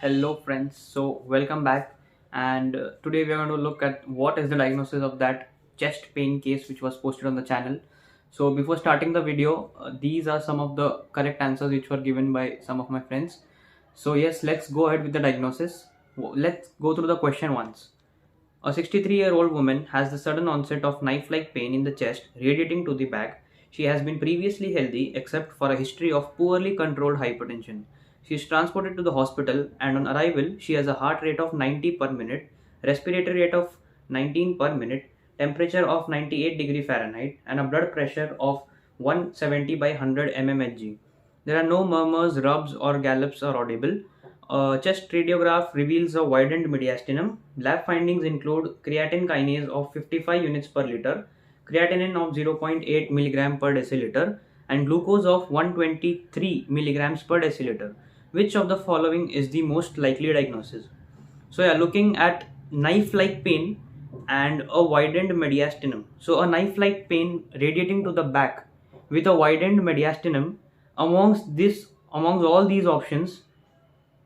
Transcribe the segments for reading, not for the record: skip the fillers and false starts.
Hello friends, so welcome back, and today we are going to look at what is the diagnosis of that chest pain case which was posted on the channel. So before starting the video, these are some of the correct answers which were given by some of my friends. So yes, let's go ahead with the diagnosis. Let's go through the question once. A 63-year-old woman has the sudden onset of knife-like pain in the chest radiating to the back. She has been previously healthy except for a history of poorly controlled hypertension. She is transported to the hospital and on arrival she has a heart rate of 90 per minute, respiratory rate of 19 per minute, temperature of 98 Fahrenheit and a blood pressure of 170 by 100 mmHg. There are no murmurs, rubs or gallops are audible. Chest radiograph reveals a widened mediastinum. Lab findings include creatine kinase of 55 units per liter, creatinine of 0.8 mg per deciliter, and glucose of 123 milligrams per deciliter. Which of the following is the most likely diagnosis? So yeah, looking at knife-like pain and a widened mediastinum. So a knife-like pain radiating to the back with a widened mediastinum. Amongst all these options,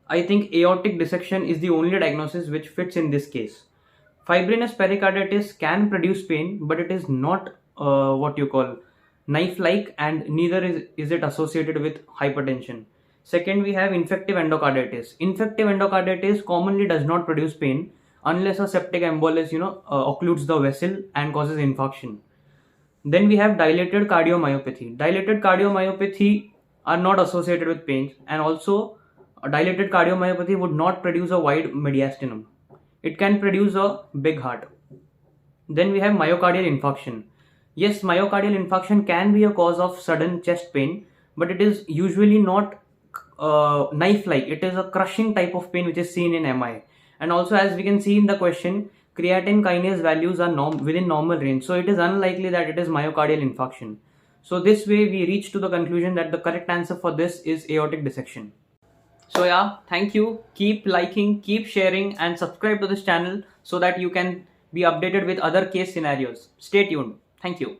I think aortic dissection is the only diagnosis which fits in this case. Fibrinous pericarditis can produce pain, but it is not what you call knife-like, and neither is it associated with hypertension. Second, we have infective endocarditis. Infective endocarditis commonly does not produce pain unless a septic embolus, occludes the vessel and causes infarction. Then we have dilated cardiomyopathy. Dilated cardiomyopathy are not associated with pain, and also a dilated cardiomyopathy would not produce a wide mediastinum. It can produce a big heart. Then we have myocardial infarction. Yes, myocardial infarction can be a cause of sudden chest pain, but it is usually not knife-like. It is a crushing type of pain which is seen in MI. And also, as we can see in the question, creatine kinase values are within normal range. So it is unlikely that it is myocardial infarction. So this way we reach to the conclusion that the correct answer for this is aortic dissection. So yeah, thank you. Keep liking, keep sharing and subscribe to this channel so that you can be updated with other case scenarios. Stay tuned. Thank you.